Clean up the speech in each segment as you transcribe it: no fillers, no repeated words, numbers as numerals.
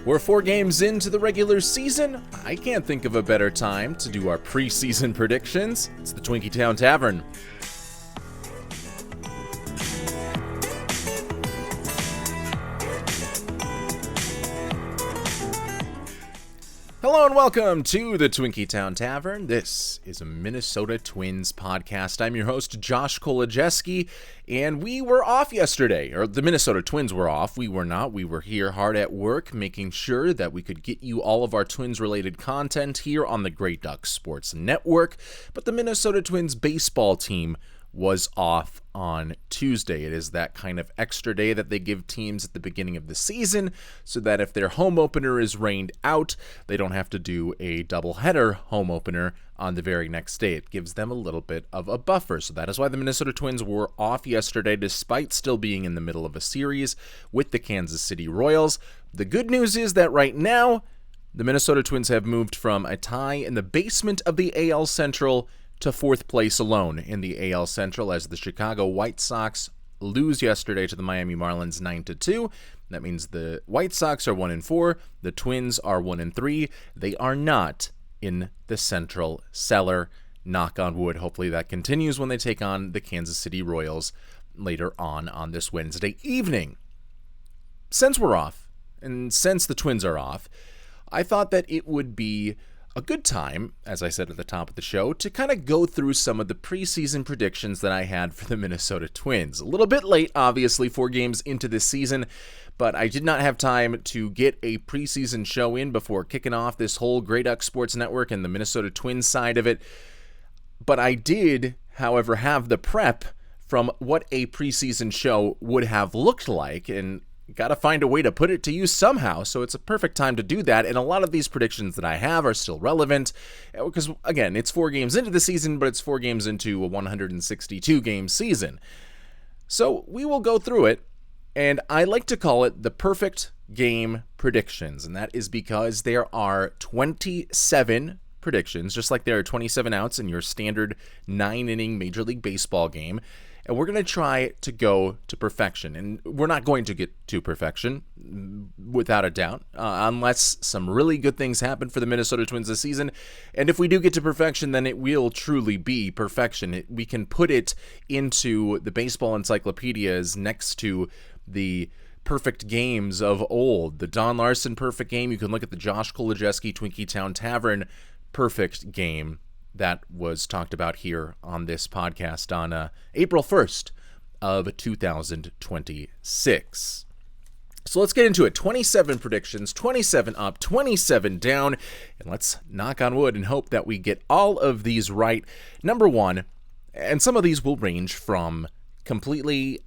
We're 4 games into the regular season. I can't think of a better time to do our preseason predictions. It's the Twinkie Town Tavern. Hello and welcome to the Twinkie Town Tavern. This is a Minnesota Twins podcast. I'm your host, Josh Kolodziejski, and we were off yesterday, or the Minnesota Twins were off. We were not. We were here hard at work, making sure that we could get you all of our Twins-related content here on the Great Ducks Sports Network, but the Minnesota Twins baseball team was off on Tuesday. It is that kind of extra day that they give teams at the beginning of the season so that if their home opener is rained out, they don't have to do a doubleheader home opener on the very next day. It gives them a little bit of a buffer. So that is why the Minnesota Twins were off yesterday despite still being in the middle of a series with the Kansas City Royals. The good news is that right now, the Minnesota Twins have moved from a tie in the basement of the AL Central to 4th place alone in the AL Central as the Chicago White Sox lose yesterday to the Miami Marlins 9-2. That means the White Sox are 1-4, the Twins are 1-3. They are not in the Central cellar. Knock on wood. Hopefully that continues when they take on the Kansas City Royals later on this Wednesday evening. Since we're off, and since the Twins are off, I thought that it would be a good time, as I said at the top of the show, to kind of go through some of the preseason predictions that I had for the Minnesota Twins. A little bit late, obviously, 4 games into this season, but I did not have time to get a preseason show in before kicking off this whole Great Ducks Sports Network and the Minnesota Twins side of it. But I did, however, have the prep from what a preseason show would have looked like, and got to find a way to put it to use somehow, so it's a perfect time to do that. And a lot of these predictions that I have are still relevant because, again, it's 4 games into the season, but it's 4 games into a 162-game season. So we will go through it, and I like to call it the perfect game predictions, and that is because there are 27 predictions, just like there are 27 outs in your standard 9-inning Major League Baseball game. And we're going to try to go to perfection. And we're not going to get to perfection, without a doubt, unless some really good things happen for the Minnesota Twins this season. And if we do get to perfection, then it will truly be perfection. We can put it into the baseball encyclopedias next to the perfect games of old. The Don Larson perfect game. You can look at the Josh Kolodziejski Twinkie Town Tavern perfect game that was talked about here on this podcast on April 1st of 2026. So let's get into it. 27 predictions, 27 up, 27 down, and let's knock on wood and hope that we get all of these right. Number 1, and some of these will range from completely,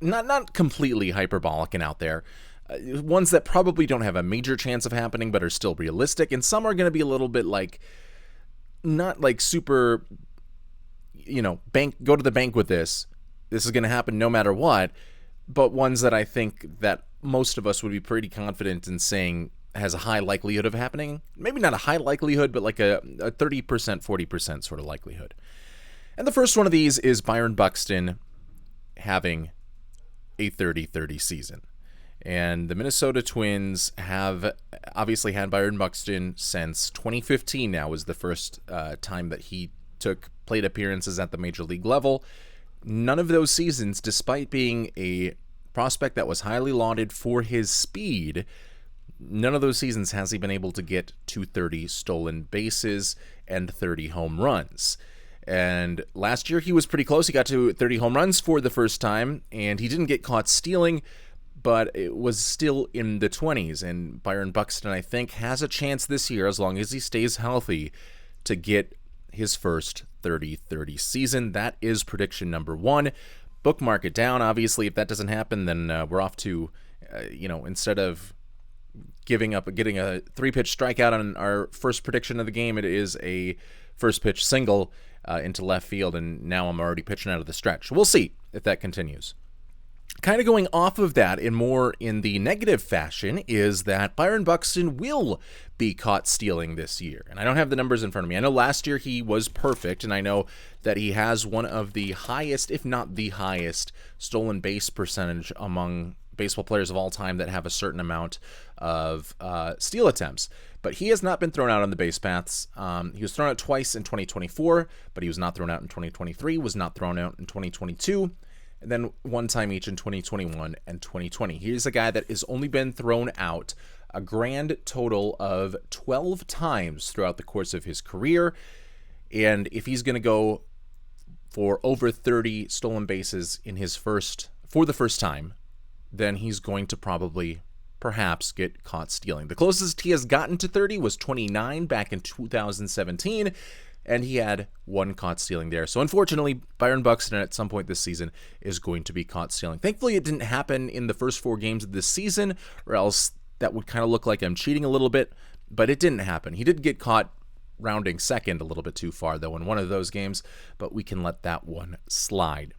not completely hyperbolic and out there, ones that probably don't have a major chance of happening but are still realistic, and some are going to be a little bit like, not like super, go to the bank with this. This is going to happen no matter what, but ones that I think that most of us would be pretty confident in saying has a high likelihood of happening. Maybe not a high likelihood, but like a 30%, 40% sort of likelihood. And the first one of these is Byron Buxton having a 30-30 season. And the Minnesota Twins have obviously had Byron Buxton since 2015 now was the first time that he took plate appearances at the major league level. None of those seasons, despite being a prospect that was highly lauded for his speed, none of those seasons has he been able to get to 30 stolen bases and 30 home runs. And last year he was pretty close. He got to 30 home runs for the first time, and he didn't get caught stealing, but it was still in the 20s, and Byron Buxton, I think, has a chance this year, as long as he stays healthy, to get his first 30-30 season. That is prediction number 1. Bookmark it down. Obviously, if that doesn't happen, then we're off to, instead of getting a 3-pitch strikeout on our first prediction of the game, it is a first-pitch single into left field, and now I'm already pitching out of the stretch. We'll see if that continues. Kind of going off of that in more in the negative fashion is that Byron Buxton will be caught stealing this year. And I don't have the numbers in front of me. I know last year he was perfect, and I know that he has one of the highest, if not the highest, stolen base percentage among baseball players of all time that have a certain amount of steal attempts. But he has not been thrown out on the base paths. He was thrown out twice in 2024, but he was not thrown out in 2023, was not thrown out in 2022, and then one time each in 2021 and 2020. He's a guy that has only been thrown out a grand total of 12 times throughout the course of his career. And if he's going to go for over 30 stolen bases for the first time, then he's going to perhaps get caught stealing. The closest he has gotten to 30 was 29 back in 2017, and he had one caught stealing there. So unfortunately, Byron Buxton at some point this season is going to be caught stealing. Thankfully, it didn't happen in the first 4 games of this season, or else that would kind of look like I'm cheating a little bit, but it didn't happen. He did get caught rounding second a little bit too far, though, in one of those games, but we can let that one slide.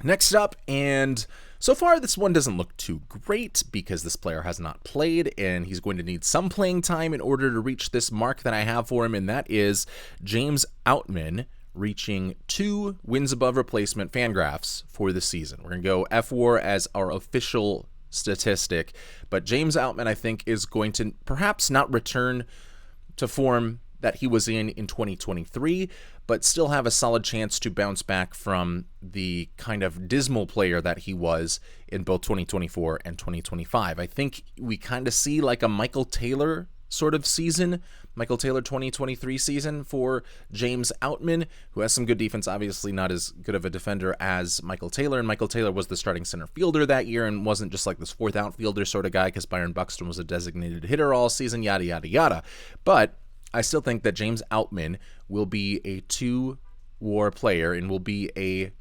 Next up, and so far this one doesn't look too great because this player has not played, and he's going to need some playing time in order to reach this mark that I have for him, and that is James Outman reaching 2 wins above replacement Fangraphs for the season. We're going to go FWAR as our official statistic, but James Outman, I think, is going to perhaps not return to form that he was in 2023, but still have a solid chance to bounce back from the kind of dismal player that he was in both 2024 and 2025. I think we kind of see like a Michael Taylor sort of season, Michael Taylor 2023 season for James Outman, who has some good defense, obviously not as good of a defender as Michael Taylor, and Michael Taylor was the starting center fielder that year and wasn't just like this fourth outfielder sort of guy because Byron Buxton was a designated hitter all season, yada, yada, yada. But I still think that James Outman will be a 2-WAR player and will be a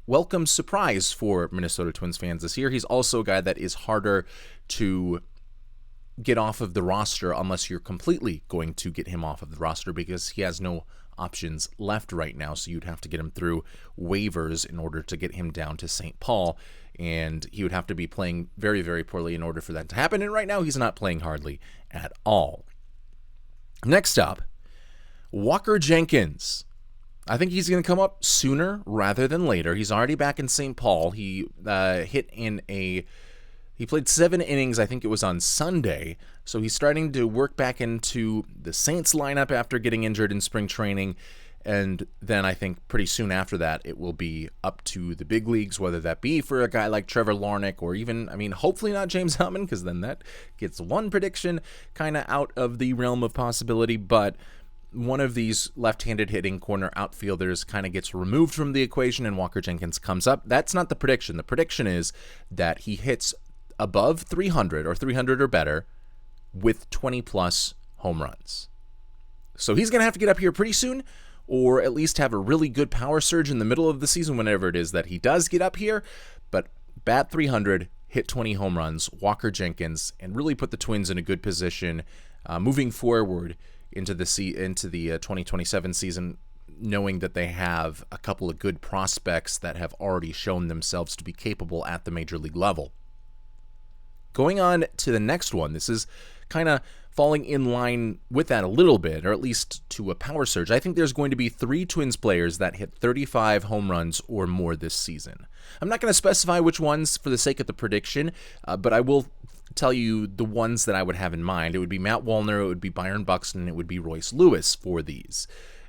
welcome surprise for Minnesota Twins fans this year. He's also a guy that is harder to get off of the roster unless you're completely going to get him off of the roster because he has no options left right now, so you'd have to get him through waivers in order to get him down to St. Paul, and he would have to be playing very, very poorly in order for that to happen, and right now he's not playing hardly at all. Next up, Walker Jenkins. I think he's going to come up sooner rather than later. He's already back in St. Paul. He played 7 innings, I think it was on Sunday, so he's starting to work back into the Saints lineup after getting injured in spring training, and then I think pretty soon after that it will be up to the big leagues, whether that be for a guy like Trevor Larnach or even, hopefully not James Outman, because then that gets one prediction kind of out of the realm of possibility, but one of these left-handed hitting corner outfielders kind of gets removed from the equation and Walker Jenkins comes up. That's not the prediction. The prediction is that he hits above 300 or 300 or better with 20-plus home runs. So he's going to have to get up here pretty soon, or at least have a really good power surge in the middle of the season whenever it is that he does get up here. But bat 300, hit 20 home runs, Walker Jenkins, and really put the Twins in a good position moving forward into the 2027 season, knowing that they have a couple of good prospects that have already shown themselves to be capable at the major league level. Going on to the next one, this is kind of falling in line with that a little bit, or at least to a power surge. I think there's going to be 3 Twins players that hit 35 home runs or more this season. I'm not going to specify which ones for the sake of the prediction, but I will tell you the ones that I would have in mind. It would be Matt Wallner, it would be Byron Buxton, it would be Royce Lewis for these.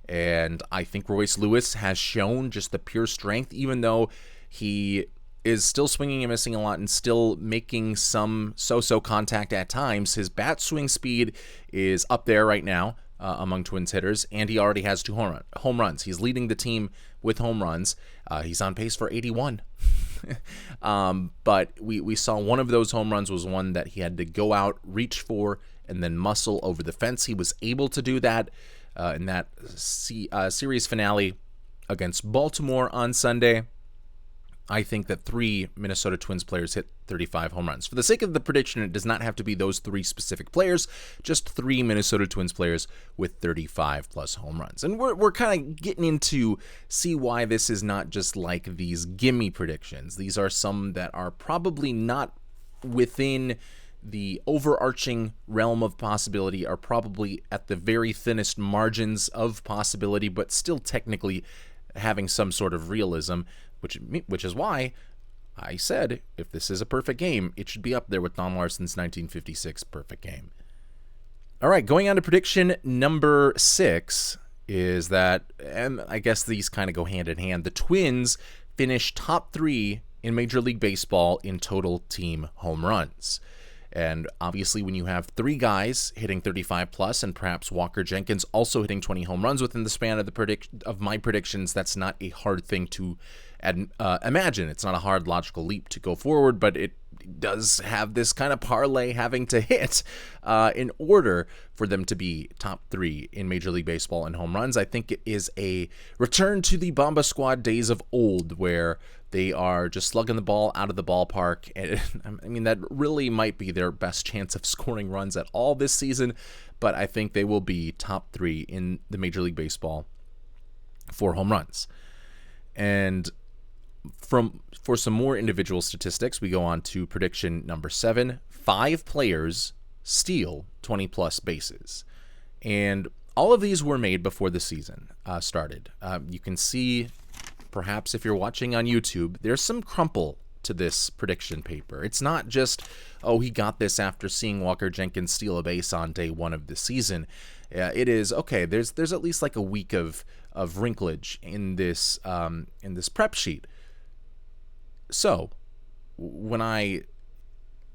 And I think Royce Lewis has shown just the pure strength, even though he is still swinging and missing a lot and still making some so-so contact at times. His bat swing speed is up there right now among Twins hitters, and he already has 2 home runs. He's leading the team with home runs. He's on pace for 81. But we saw one of those home runs was one that he had to go out, reach for, and then muscle over the fence. He was able to do that in that series finale against Baltimore on Sunday. I think that 3 Minnesota Twins players hit 35 home runs. For the sake of the prediction, it does not have to be those 3 specific players, just 3 Minnesota Twins players with 35-plus home runs. And we're kind of getting into see why this is not just like these gimme predictions. These are some that are probably not within the overarching realm of possibility, are probably at the very thinnest margins of possibility, but still technically having some sort of realism, which is why I said, if this is a perfect game, it should be up there with Don Larson's 1956 perfect game. All right, going on to prediction number 6 is that, and I guess these kind of go hand in hand, the Twins finish top 3 in Major League Baseball in total team home runs. And obviously when you have 3 guys hitting 35 plus and perhaps Walker Jenkins also hitting 20 home runs within the span of my predictions, that's not a hard thing to imagine. It's not a hard logical leap to go forward, but it does have this kind of parlay having to hit in order for them to be top 3 in Major League Baseball in home runs. I think it is a return to the Bomba Squad days of old where they are just slugging the ball out of the ballpark. And I mean, that really might be their best chance of scoring runs at all this season, but I think they will be top 3 in the Major League Baseball for home runs. And for some more individual statistics, we go on to prediction number 7. 5 players steal 20-plus bases. And all of these were made before the season started. You can see, perhaps if you're watching on YouTube, there's some crumple to this prediction paper. It's not just, oh, he got this after seeing Walker Jenkins steal a base on day 1 of the season. It is, okay, there's at least like a week of wrinklage in this prep sheet. So, when I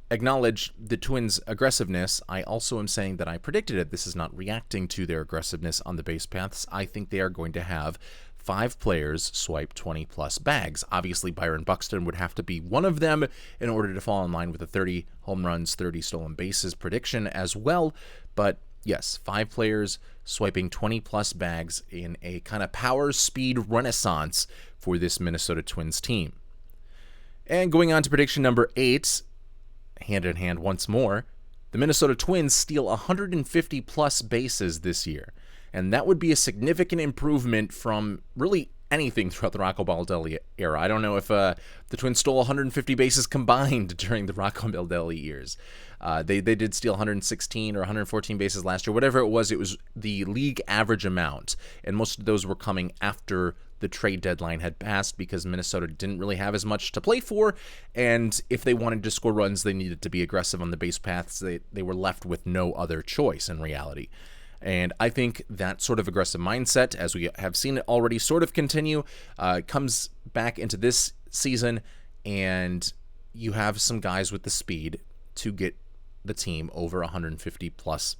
acknowledge the Twins' aggressiveness, I also am saying that I predicted it. This is not reacting to their aggressiveness on the base paths. I think they are going to have 5 players swipe 20-plus bags. Obviously, Byron Buxton would have to be one of them in order to fall in line with a 30 home runs, 30 stolen bases prediction as well. But yes, 5 players swiping 20-plus bags in a kind of power speed renaissance for this Minnesota Twins team. And going on to prediction number 8, hand in hand once more, the Minnesota Twins steal 150-plus bases this year. And that would be a significant improvement from really anything throughout the Rocco Baldelli era. I don't know if the Twins stole 150 bases combined during the Rocco Baldelli years. They did steal 116 or 114 bases last year. Whatever it was the league average amount. And most of those were coming after the trade deadline had passed because Minnesota didn't really have as much to play for. And if they wanted to score runs, they needed to be aggressive on the base paths. They were left with no other choice in reality. And I think that sort of aggressive mindset, as we have seen it already sort of continue, comes back into this season, and you have some guys with the speed to get the team over 150-plus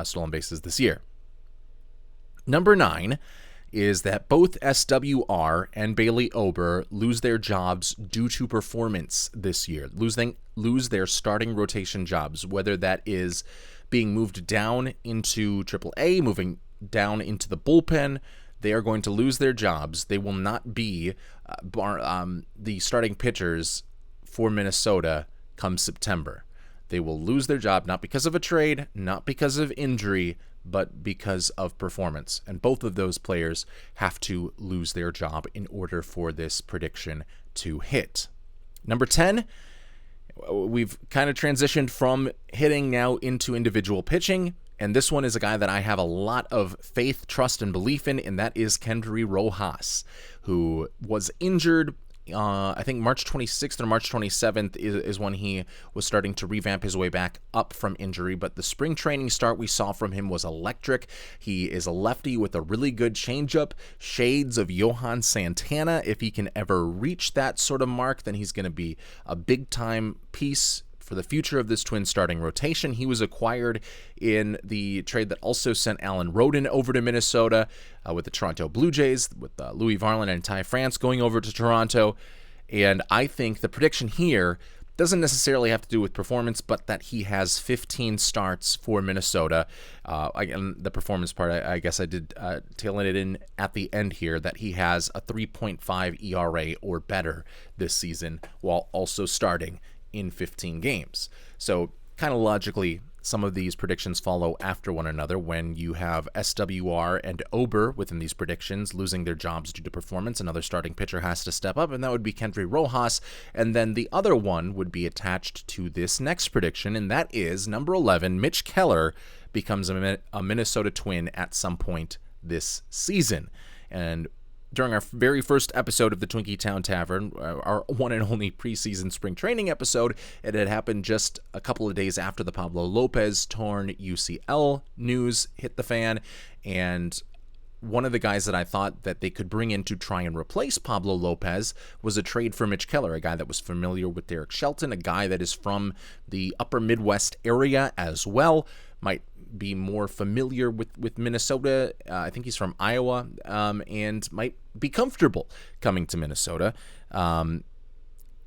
stolen bases this year. Number 9 is that both SWR and Bailey Ober lose their jobs due to performance this year, lose their starting rotation jobs, whether that is being moved down into AAA, moving down into the bullpen. They are going to lose their jobs. They will not be the starting pitchers for Minnesota come September. They will lose their job, not because of a trade, not because of injury, but because of performance. And both of those players have to lose their job in order for this prediction to hit. Number 10, we've kind of transitioned from hitting now into individual pitching, and this one is a guy that I have a lot of faith, trust, and belief in, and that is Kendry Rojas, who was injured. I think March 26th or March 27th is when he was starting to revamp his way back up from injury, but the spring training start we saw from him was electric. He is a lefty with a really good changeup, shades of Johan Santana. If he can ever reach that sort of mark, then he's going to be a big-time piece for the future of this Twins starting rotation. He was acquired in the trade that also sent Alan Rodin over to Minnesota with the Toronto Blue Jays, with Louis Varland and Ty France going over to Toronto. And I think the prediction here doesn't necessarily have to do with performance, but that he has 15 starts for Minnesota. Again, the performance part, I guess I did tail it in at the end here, that he has a 3.5 ERA or better this season while also starting in 15 games. So kind of logically, some of these predictions follow after one another when you have SWR and Ober within these predictions losing their jobs due to performance. Another starting pitcher has to step up, and that would be Kendry Rojas. And then the other one would be attached to this next prediction, and that is number 11, Mitch Keller becomes a Minnesota Twin at some point this season. And during our very first episode of the Twinkie Town Tavern, our one and only preseason spring training episode. It had happened just a couple of days after the Pablo Lopez torn UCL news hit the fan, and one of the guys that I thought that they could bring in to try and replace Pablo Lopez was a trade for Mitch Keller, a guy that was familiar with Derek Shelton, a guy that is from the upper Midwest area as well, might be more familiar with Minnesota. I think he's from Iowa, and might be comfortable coming to Minnesota. And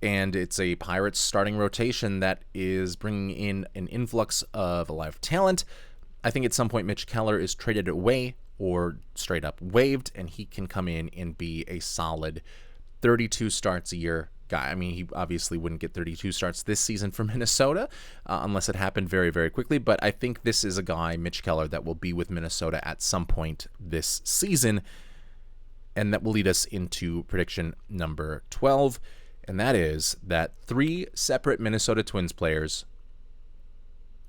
it's a Pirates starting rotation that is bringing in an influx of a lot of talent. I think at some point Mitch Keller is traded away or straight up waived, and he can come in and be a solid 32 starts a year guy. I mean, he obviously wouldn't get 32 starts this season for Minnesota unless it happened very, very quickly, but I think this is a guy, Mitch Keller, that will be with Minnesota at some point this season, and that will lead us into prediction number 12, and that is that 3 separate Minnesota Twins players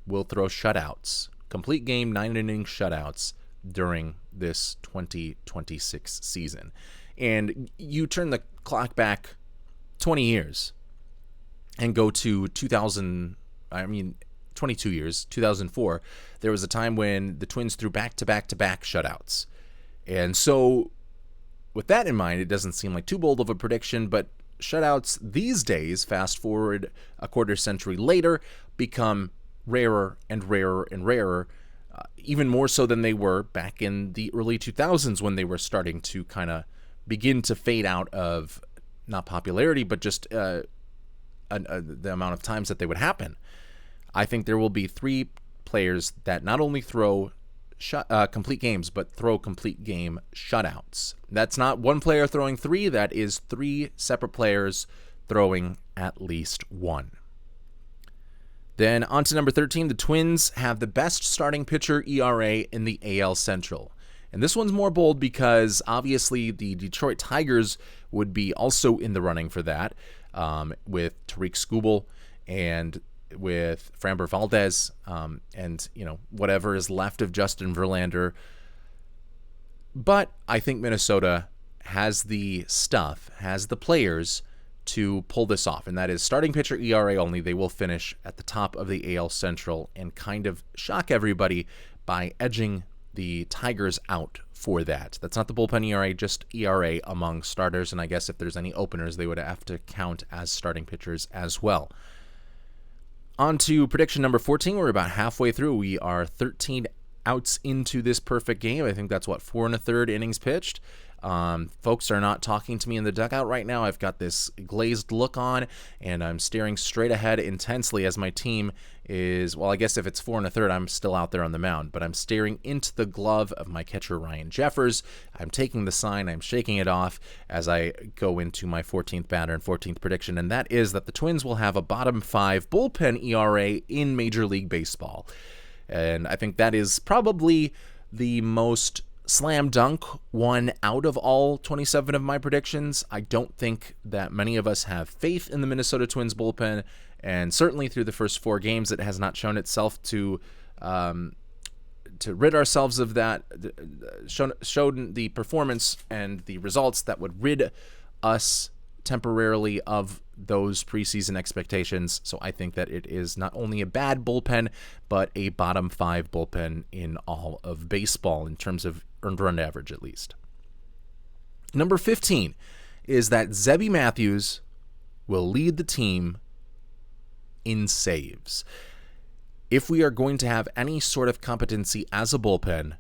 will throw shutouts, complete game 9-inning shutouts during this 2026 season. And you turn the clock back 20 years and go to 22 years, 2004, there was a time when the Twins threw back-to-back-to-back shutouts. And so with that in mind, it doesn't seem like too bold of a prediction, but shutouts these days, fast forward a quarter century later, become rarer and rarer and rarer, even more so than they were back in the early 2000s when they were starting to kind of begin to fade out of not popularity, but just the amount of times that they would happen. I think there will be 3 players that not only throw complete games, but throw complete game shutouts. That's not one player throwing 3. That is 3 separate players throwing at least 1. Then on to number 13, the Twins have the best starting pitcher ERA in the AL Central. And this one's more bold because obviously the Detroit Tigers would be also in the running for that, with Tariq Skubal and with Framber Valdez, and whatever is left of Justin Verlander. But I think Minnesota has the stuff, has the players to pull this off, and that is starting pitcher ERA only. They will finish at the top of the AL Central and kind of shock everybody by edging the Tigers out for that. That's not the bullpen ERA, just ERA among starters, and I guess if there's any openers, they would have to count as starting pitchers as well. On to prediction number 14. We're about halfway through. We are 13 outs into this perfect game. I think that's 4 1/3 innings pitched. Folks are not talking to me in the dugout right now. I've got this glazed look on, and I'm staring straight ahead intensely as my team is, well, I guess if it's 4 1/3, I'm still out there on the mound, but I'm staring into the glove of my catcher, Ryan Jeffers. I'm taking the sign, I'm shaking it off as I go into my 14th batter and 14th prediction, and that is that the Twins will have a bottom 5 bullpen ERA in Major League Baseball. And I think that is probably the most slam dunk one out of all 27 of my predictions. I don't think that many of us have faith in the Minnesota Twins bullpen, and certainly through the first 4 games, it has not shown itself to rid ourselves of that, showed the performance and the results that would rid us temporarily of those preseason expectations. So I think that it is not only a bad bullpen, but a bottom 5 bullpen in all of baseball in terms of earned run average, at least. Number 15 is that Zebby Matthews will lead the team in saves. If we are going to have any sort of competency as a bullpen,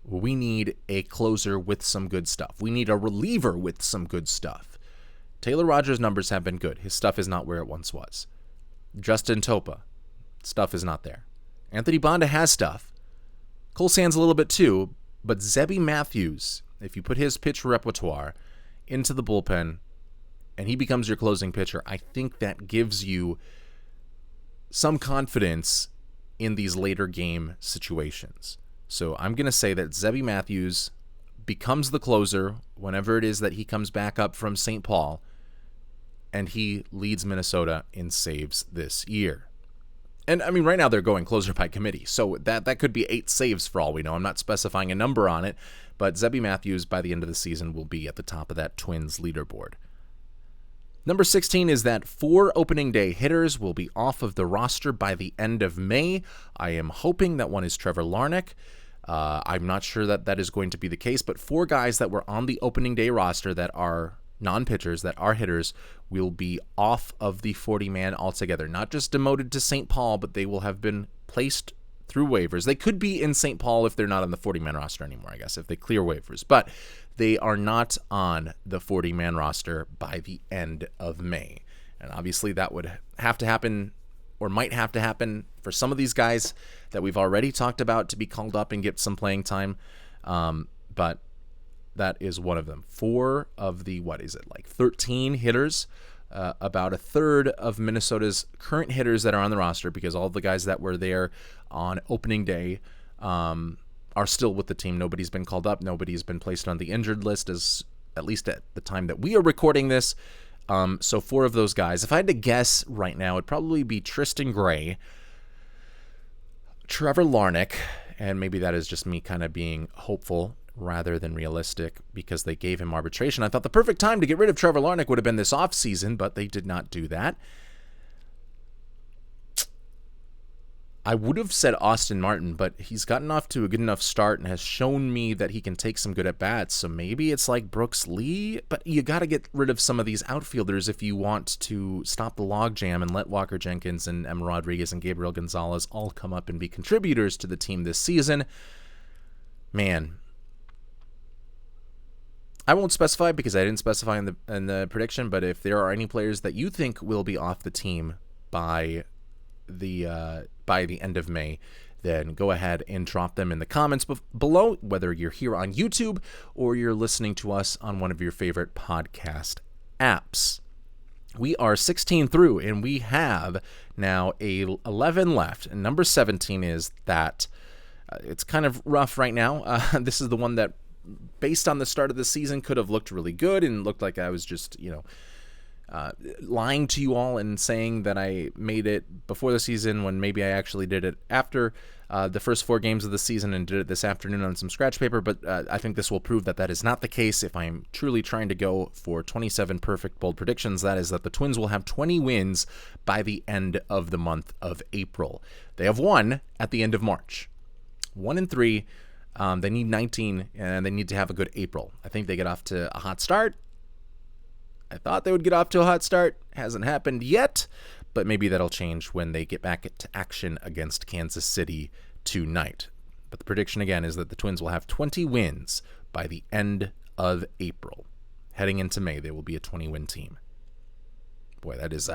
we need a closer with some good stuff. We need a reliever with some good stuff. Taylor Rogers' numbers have been good. His stuff is not where it once was. Justin Topa, stuff is not there. Anthony Bonda has stuff. Cole Sands a little bit too, but Zebby Matthews, if you put his pitch repertoire into the bullpen and he becomes your closing pitcher, I think that gives you some confidence in these later game situations. So I'm going to say that Zebby Matthews becomes the closer whenever it is that he comes back up from St. Paul, and he leads Minnesota in saves this year. And I mean, right now they're going closer by committee, so that could be 8 saves for all we know. I'm not specifying a number on it, but Zebby Matthews by the end of the season will be at the top of that Twins leaderboard. Number 16 is that 4 opening day hitters will be off of the roster by the end of May. I am hoping that one is Trevor Larnach. I'm not sure that is going to be the case, but 4 guys that were on the opening day roster that are non-pitchers, that are hitters, will be off of the 40-man altogether. Not just demoted to St. Paul, but they will have been placed through waivers. They could be in St. Paul if they're not on the 40-man roster anymore, I guess, if they clear waivers. But they are not on the 40-man roster by the end of May. And obviously that would have to happen, or might have to happen, for some of these guys that we've already talked about to be called up and get some playing time. But that is one of them. 4 of the, 13 hitters, about a third of Minnesota's current hitters that are on the roster, because all of the guys that were there on opening day are still with the team. Nobody's been called up. Nobody's been placed on the injured list, as at least at the time that we are recording this. So 4 of those guys, if I had to guess right now, it'd probably be Tristan Gray, Trevor Larnach, and maybe that is just me kind of being hopeful rather than realistic because they gave him arbitration. I thought the perfect time to get rid of Trevor Larnach would have been this offseason, but they did not do that. I would have said Austin Martin, but he's gotten off to a good enough start and has shown me that he can take some good at-bats, so maybe it's like Brooks Lee, but you got to get rid of some of these outfielders if you want to stop the logjam and let Walker Jenkins and Emma Rodriguez and Gabriel Gonzalez all come up and be contributors to the team this season. Man, I won't specify because I didn't specify in the prediction, but if there are any players that you think will be off the team by the end of May, then go ahead and drop them in the comments below, whether you're here on YouTube or you're listening to us on one of your favorite podcast apps. We are 16 through, and we have now 11 left. And number 17 is that it's kind of rough right now. This is the one that, based on the start of the season, could have looked really good and looked like I was just, lying to you all and saying that I made it before the season when maybe I actually did it after the first 4 games of the season and did it this afternoon on some scratch paper. But I think this will prove that is not the case. If I'm truly trying to go for 27 perfect bold predictions, that is that the Twins will have 20 wins by the end of the month of April. They have 1 at the end of March. 1-3. They need 19, and they need to have a good April. I think they get off to a hot start. I thought they would get off to a hot start. Hasn't happened yet, but maybe that'll change when they get back to action against Kansas City tonight. But the prediction, again, is that the Twins will have 20 wins by the end of April. Heading into May, they will be a 20-win team. Boy, that is...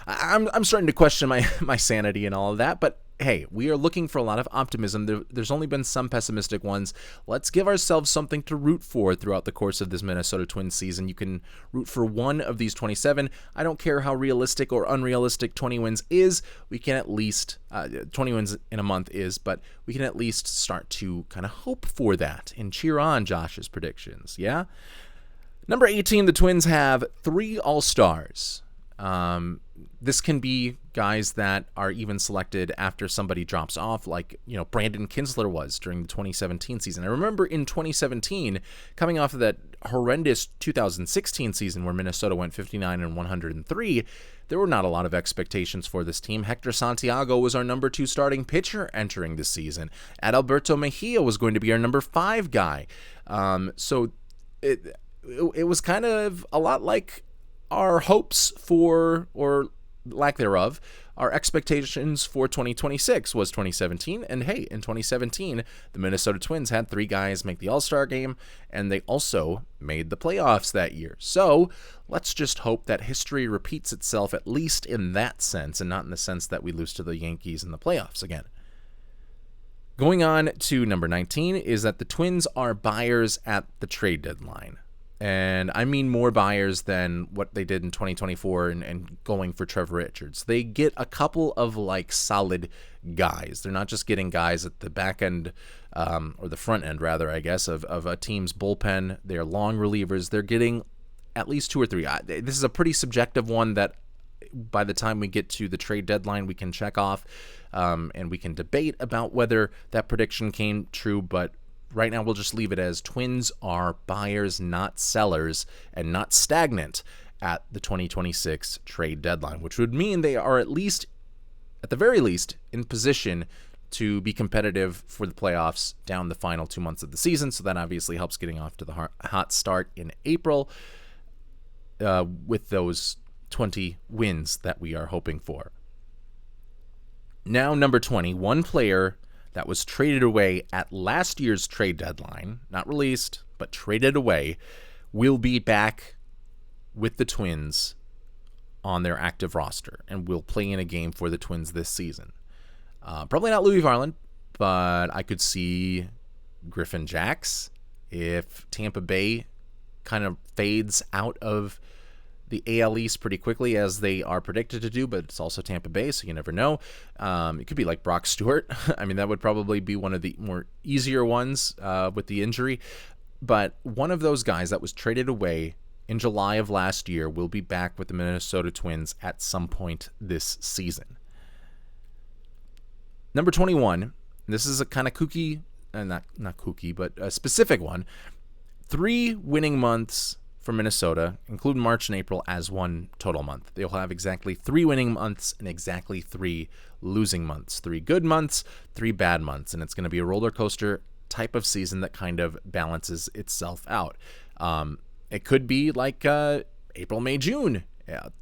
I'm starting to question my sanity and all of that, but hey, we are looking for a lot of optimism. There's only been some pessimistic ones. Let's give ourselves something to root for throughout the course of this Minnesota Twins season. You can root for one of these 27. I don't care how realistic or unrealistic 20 wins is. We can at least, 20 wins in a month is, but we can at least start to kind of hope for that and cheer on Josh's predictions, yeah? Number 18, the Twins have 3 All-Stars. This can be guys that are even selected after somebody drops off, like, Brandon Kinsler was during the 2017 season. I remember in 2017, coming off of that horrendous 2016 season where Minnesota went 59-103, there were not a lot of expectations for this team. Hector Santiago was our number 2 starting pitcher entering the season. Adalberto Mejia was going to be our number 5 guy. So it was kind of a lot like our hopes for, or lack thereof, our expectations for 2026 was 2017. And hey, in 2017, the Minnesota Twins had 3 guys make the All-Star game, and they also made the playoffs that year. So let's just hope that history repeats itself, at least in that sense, and not in the sense that we lose to the Yankees in the playoffs again. Going on to number 19 is that the Twins are buyers at the trade deadline. And I mean more buyers than what they did in 2024 and going for Trevor Richards. They get a couple of solid guys. They're not just getting guys at the back end, or the front end rather, I guess, of a team's bullpen. They're long relievers. They're getting at least 2 or 3. This is a pretty subjective one that by the time we get to the trade deadline, we can check off and we can debate about whether that prediction came true. But right now, we'll just leave it as Twins are buyers, not sellers, and not stagnant at the 2026 trade deadline, which would mean they are at the very least, in position to be competitive for the playoffs down the final 2 months of the season. So that obviously helps getting off to the hot start in April with those 20 wins that we are hoping for. Now, number 20, one player that was traded away at last year's trade deadline, not released, but traded away, will be back with the Twins on their active roster and will play in a game for the Twins this season. Probably not Louis Varland, but I could see Griffin Jax if Tampa Bay kind of fades out of the AL East pretty quickly, as they are predicted to do, but it's also Tampa Bay, so you never know. It could be like Brock Stewart. I mean, that would probably be one of the more easier ones with the injury. But one of those guys that was traded away in July of last year will be back with the Minnesota Twins at some point this season. Number 21, this is a kind of kooky, not kooky, but a specific one. 3 winning months for Minnesota, including March and April, as one total month. They'll have exactly 3 winning months and exactly 3 losing months. 3 good months, 3 bad months, and it's going to be a roller coaster type of season that kind of balances itself out. It could be like April, May, June,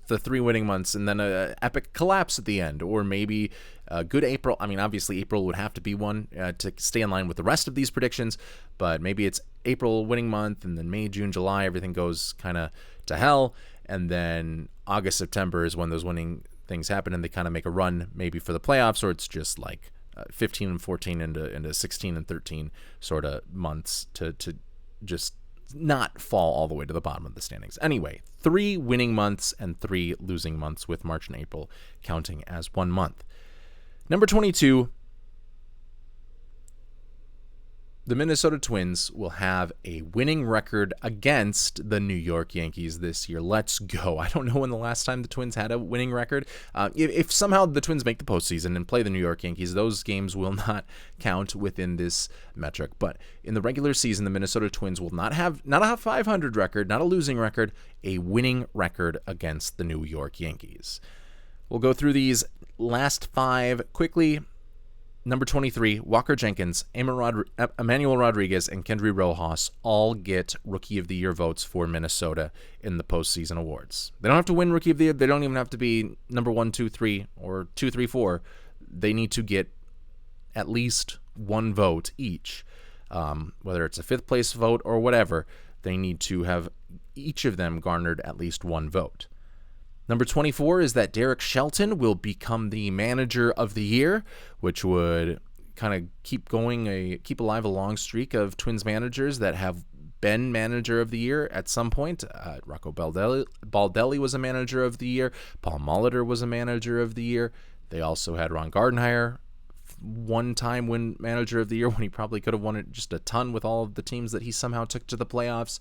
the 3 winning months, and then an epic collapse at the end, or maybe a good April. I mean, obviously April would have to be one to stay in line with the rest of these predictions, but maybe it's April winning month, and then May, June, July, everything goes kind of to hell, and then August, September is when those winning things happen, and they kind of make a run maybe for the playoffs, or it's just like 15 and 14 into 16 and 13 sort of months to just not fall all the way to the bottom of the standings. Anyway, 3 winning months and 3 losing months, with March and April counting as 1 month. Number 22, the Minnesota Twins will have a winning record against the New York Yankees this year. Let's go. I don't know when the last time the Twins had a winning record. If somehow the Twins make the postseason and play the New York Yankees, those games will not count within this metric. But in the regular season, the Minnesota Twins will not have a 500 record, not a losing record, a winning record against the New York Yankees. We'll go through these last 5 quickly. Number 23, Walker Jenkins, Emmanuel Rodriguez, and Kendry Rojas all get Rookie of the Year votes for Minnesota in the postseason awards. They don't have to win Rookie of the Year. They don't even have to be number 1, 2, 3, or 2, 3, 4. They need to get at least 1 vote each. Whether it's a 5th place vote or whatever, they need to have each of them garnered at least 1 vote. Number 24 is that Derek Shelton will become the Manager of the Year, which would kind of keep alive a long streak of Twins managers that have been Manager of the Year at some point. Rocco Baldelli was a Manager of the Year. Paul Molitor was a Manager of the Year. They also had Ron Gardenhire one time win Manager of the Year when he probably could have won it just a ton with all of the teams that he somehow took to the playoffs.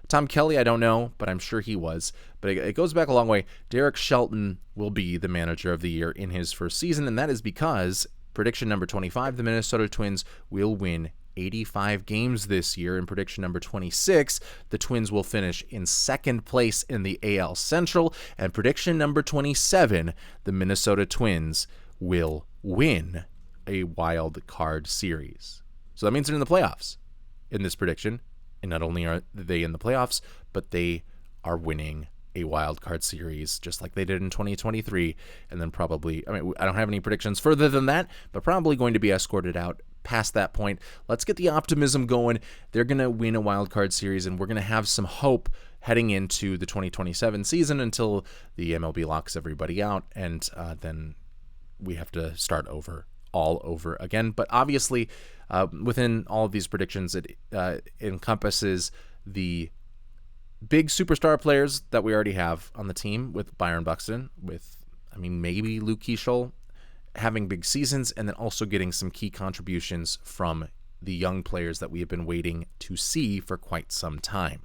Tom Kelly, I don't know, but I'm sure he was. But it goes back a long way. Derek Shelton will be the Manager of the Year in his first season, and that is because, prediction number 25, the Minnesota Twins will win 85 games this year. And prediction number 26, the Twins will finish in 2nd place in the AL Central. And prediction number 27, the Minnesota Twins will win a wild card series. So that means they're in the playoffs in this prediction. And not only are they in the playoffs, but they are winning a wild card series just like they did in 2023. And then probably, I don't have any predictions further than that, but probably going to be escorted out past that point. Let's get the optimism going. They're going to win a wild card series, and we're going to have some hope heading into the 2027 season until the MLB locks everybody out. And then we have to start all over again. But obviously, within all of these predictions, it encompasses the big superstar players that we already have on the team, with Byron Buxton, maybe Luke Keeschel having big seasons, and then also getting some key contributions from the young players that we have been waiting to see for quite some time.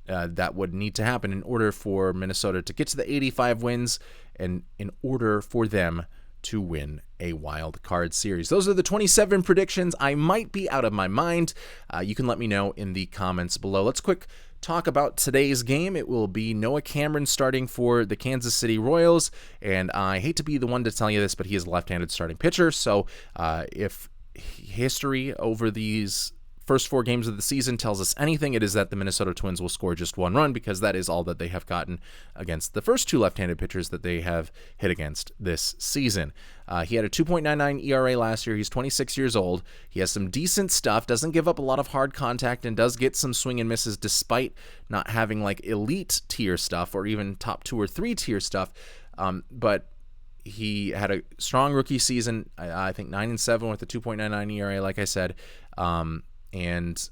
that would need to happen in order for Minnesota to get to the 85 wins and in order for them to win a wild card series. Those are the 27 predictions. I might be out of my mind. You can let me know in the comments below. Let's quick talk about today's game. It will be Noah Cameron starting for the Kansas City Royals, and I hate to be the one to tell you this, but he is a left-handed starting pitcher, so if history over these first 4 games of the season tells us anything, it is that the Minnesota Twins will score just 1 run, because that is all that they have gotten against the first 2 left-handed pitchers that they have hit against this season. He had a 2.99 ERA last year. He's 26 years old. He has some decent stuff, doesn't give up a lot of hard contact, and does get some swing and misses despite not having like elite tier stuff or even top 2 or 3 tier stuff. But he had a strong rookie season, I think 9-7 with a 2.99 ERA, like I said, and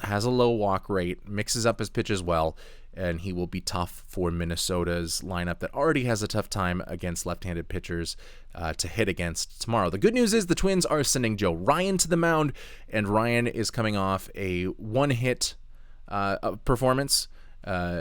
has a low walk rate, mixes up his pitches well, and he will be tough for Minnesota's lineup that already has a tough time against left-handed pitchers to hit against tomorrow. The good news is the Twins are sending Joe Ryan to the mound, and Ryan is coming off a 1-hit performance.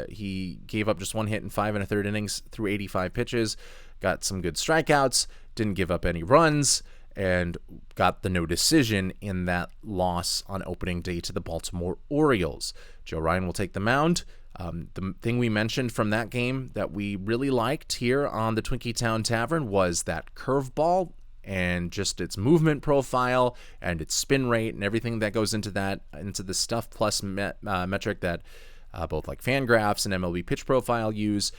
He gave up just 1 hit in 5 1/3 innings through 85 pitches, got some good strikeouts, didn't give up any runs, and got the no decision in that loss on opening day to the Baltimore Orioles. Joe Ryan will take the mound. The thing we mentioned from that game that we really liked here on the Twinkie Town Tavern was that curveball and just its movement profile and its spin rate and everything that goes into that, into the Stuff Plus metric that both like Fangraphs and MLB Pitch Profile use.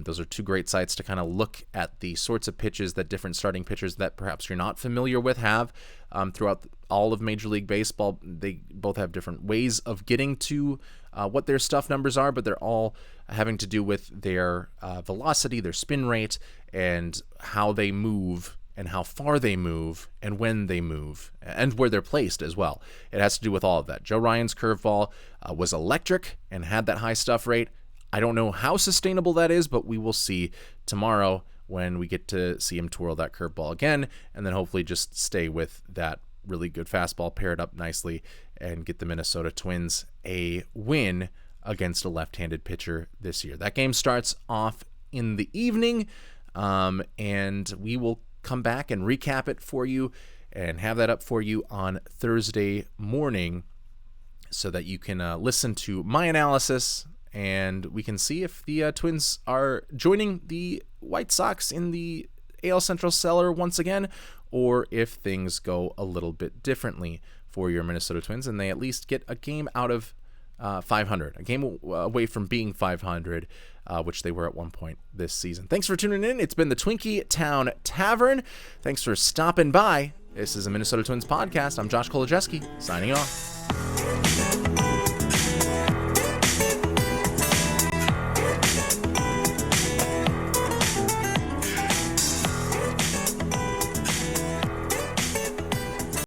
Those are 2 great sites to kind of look at the sorts of pitches that different starting pitchers that perhaps you're not familiar with have throughout all of Major League Baseball. They both have different ways of getting to what their stuff numbers are, but they're all having to do with their velocity, their spin rate, and how they move and how far they move and when they move and where they're placed as well. It has to do with all of that. Joe Ryan's curveball was electric and had that high stuff rate. I don't know how sustainable that is, but we will see tomorrow when we get to see him twirl that curveball again, and then hopefully just stay with that really good fastball, pair it up nicely, and get the Minnesota Twins a win against a left-handed pitcher this year. That game starts off in the evening, and we will come back and recap it for you and have that up for you on Thursday morning so that you can listen to my analysis and we can see if the Twins are joining the White Sox in the AL Central cellar once again, or if things go a little bit differently for your Minnesota Twins and they at least get a game out of 500, a game away from being 500, which they were at one point this season. Thanks for tuning in. It's been the Twinkie Town Tavern. Thanks for stopping by. This is a Minnesota Twins podcast. I'm Josh Kolodziejski, signing off.